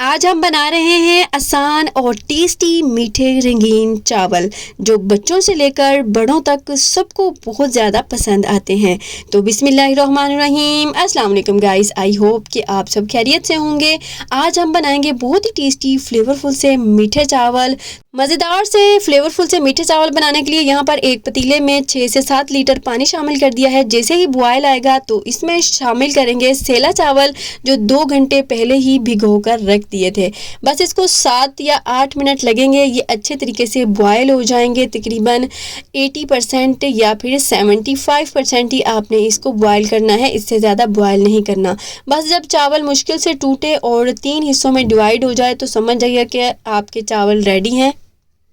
आज हम बना रहे हैं आसान और टेस्टी मीठे रंगीन चावल जो बच्चों से लेकर बड़ों तक सबको बहुत ज़्यादा पसंद आते हैं। तो बिस्मिल्लाहिर्रहमानिर्रहीम, अस्सलाम वालेकुम गाइस। आई होप कि आप सब खैरियत से होंगे। आज हम बनाएंगे बहुत ही टेस्टी फ्लेवरफुल से मीठे चावल। मज़ेदार से फ्लेवरफुल से मीठे चावल बनाने के लिए यहाँ पर एक पतीले में 6 से 7 लीटर पानी शामिल कर दिया है। जैसे ही बॉयल आएगा तो इसमें शामिल करेंगे सेला चावल जो 2 घंटे पहले ही भिगो कर रख दिए थे। बस इसको 7 या 8 मिनट लगेंगे, ये अच्छे तरीके से बॉयल हो जाएंगे। तकरीबन 80% या फिर 75% ही आपने इसको बॉयल करना है, इससे ज़्यादा बॉयल नहीं करना। बस जब चावल मुश्किल से टूटे और 3 हिस्सों में डिवाइड हो जाए तो समझ जाइए कि आपके चावल रेडी हैं।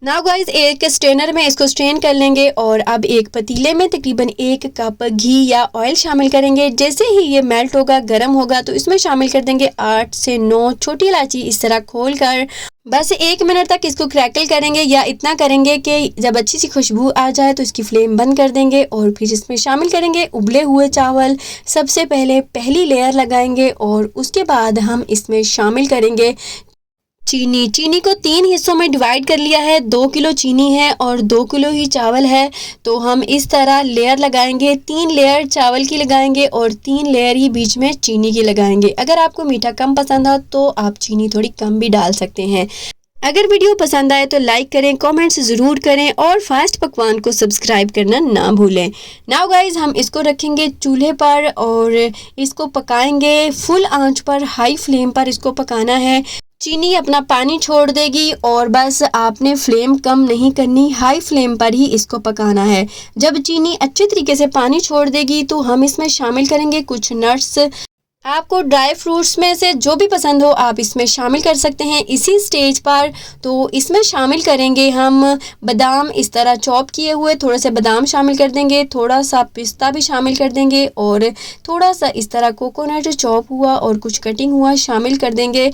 नाउ गाइस, एक स्ट्रेनर में इसको स्ट्रेन कर लेंगे और अब एक पतीले में तकरीबन 1 कप घी या ऑयल शामिल करेंगे। जैसे ही ये मेल्ट होगा, गर्म होगा, तो इसमें शामिल कर देंगे 8 से 9 छोटी इलायची इस तरह खोल कर। बस 1 मिनट तक इसको क्रैकल करेंगे या इतना करेंगे कि जब अच्छी सी खुशबू आ जाए तो इसकी फ्लेम बंद कर देंगे और फिर इसमें शामिल करेंगे उबले हुए चावल। सबसे पहले पहली लेयर लगाएंगे और उसके बाद हम इसमें शामिल करेंगे चीनी को 3 हिस्सों में डिवाइड कर लिया है। 2 किलो चीनी है और 2 किलो ही चावल है, तो हम इस तरह लेयर लगाएंगे। 3 लेयर चावल की लगाएंगे और 3 लेयर ही बीच में चीनी की लगाएंगे। अगर आपको मीठा कम पसंद हो तो आप चीनी थोड़ी कम भी डाल सकते हैं। अगर वीडियो पसंद आए तो लाइक करें, कमेंट्स ज़रूर करें और फास्ट पकवान को सब्सक्राइब करना ना भूलें। नाउ गाइज, हम इसको रखेंगे चूल्हे पर और इसको पकाएंगे फुल आंच पर, हाई फ्लेम पर इसको पकाना है। चीनी अपना पानी छोड़ देगी और बस आपने फ्लेम कम नहीं करनी, हाई फ्लेम पर ही इसको पकाना है। जब चीनी अच्छे तरीके से पानी छोड़ देगी तो हम इसमें शामिल करेंगे कुछ नट्स। आपको ड्राई फ्रूट्स में से जो भी पसंद हो आप इसमें शामिल कर सकते हैं इसी स्टेज पर। तो इसमें शामिल करेंगे हम बादाम, इस तरह चॉप किए हुए थोड़े से बादाम शामिल कर देंगे, थोड़ा सा पिस्ता भी शामिल कर देंगे और थोड़ा सा इस तरह कोकोनट चॉप हुआ और कुछ कटिंग हुआ शामिल कर देंगे।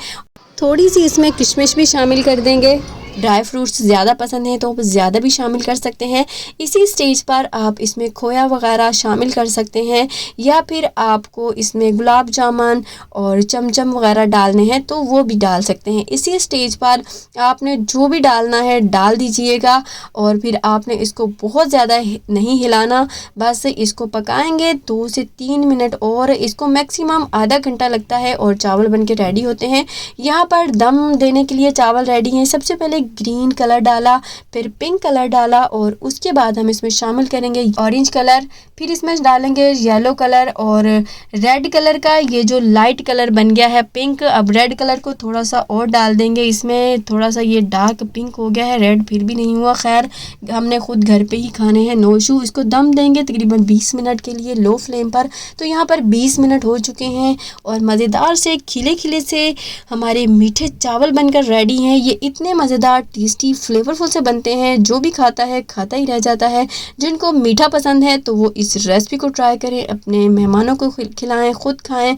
थोड़ी सी इसमें किशमिश भी शामिल कर देंगे। ड्राई फ्रूट्स ज़्यादा पसंद हैं तो आप ज़्यादा भी शामिल कर सकते हैं। इसी स्टेज पर आप इसमें खोया वगैरह शामिल कर सकते हैं या फिर आपको इसमें गुलाब जामुन और चमचम वगैरह डालने हैं तो वो भी डाल सकते हैं। इसी स्टेज पर आपने जो भी डालना है डाल दीजिएगा और फिर आपने इसको बहुत ज़्यादा नहीं हिलाना, बस इसको पकाएंगे 2 से 3 मिनट और इसको मैक्सिमम आधा घंटा लगता है और चावल बन के रेडी होते हैं। यहाँ पर दम देने के लिए चावल रेडी हैं। सबसे पहले ग्रीन कलर डाला, फिर पिंक कलर डाला और उसके बाद हम इसमें शामिल करेंगे ऑरेंज कलर, फिर इसमें डालेंगे येलो कलर और रेड कलर का। ये जो लाइट कलर बन गया है पिंक, अब रेड कलर को थोड़ा सा और डाल देंगे इसमें। थोड़ा सा ये डार्क पिंक हो गया है, रेड फिर भी नहीं हुआ। खैर, हमने खुद घर पे ही खाने हैं, नो इशू। इसको दम देंगे तकरीबन 20 मिनट के लिए लो फ्लेम पर। तो यहाँ पर 20 मिनट हो चुके हैं और मज़ेदार से खिले खिले से हमारे मीठे चावल बनकर रेडी हैं। ये इतने मज़ेदार, टेस्टी, फ्लेवरफुल से बनते हैं, जो भी खाता है खाता ही रह जाता है। जिनको मीठा पसंद है तो वो इस रेसिपी को ट्राई करें, अपने मेहमानों को खिलाएं, खुद खाएं।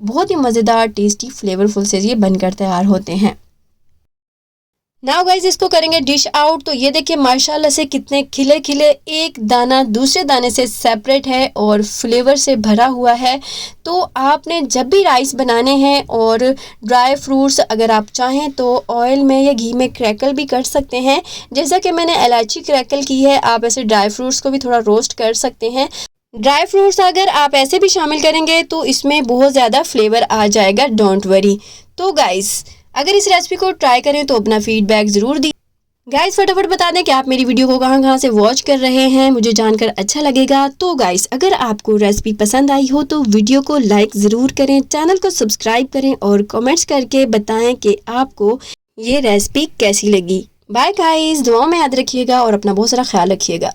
बहुत ही मज़ेदार, टेस्टी, फ्लेवरफुल से ये बनकर तैयार होते हैं। नाउ गाइज, इसको करेंगे डिश आउट। तो ये देखिए माशाल्लाह से कितने खिले खिले, एक दाना दूसरे दाने से सेपरेट है और फ्लेवर से भरा हुआ है। तो आपने जब भी राइस बनाने हैं और ड्राई फ्रूट्स अगर आप चाहें तो ऑयल में या घी में क्रैकल भी कर सकते हैं। जैसा कि मैंने इलायची क्रैकल की है, आप ऐसे ड्राई फ्रूट्स को भी थोड़ा रोस्ट कर सकते हैं। ड्राई फ्रूट्स अगर आप ऐसे भी शामिल करेंगे तो इसमें बहुत ज़्यादा फ्लेवर आ जाएगा, डोंट वरी। तो गाइस, अगर इस रेसिपी को ट्राई करें तो अपना फीडबैक ज़रूर दी। गाइस, फटाफट बता दें कि आप मेरी वीडियो को कहाँ से वॉच कर रहे हैं, मुझे जानकर अच्छा लगेगा। तो गाइस, अगर आपको रेसिपी पसंद आई हो तो वीडियो को लाइक ज़रूर करें, चैनल को सब्सक्राइब करें और कमेंट्स करके बताएं कि आपको ये रेसिपी कैसी लगी। बाय गाइस, दुआओं में याद रखिएगा और अपना बहुत सारा ख्याल रखिएगा।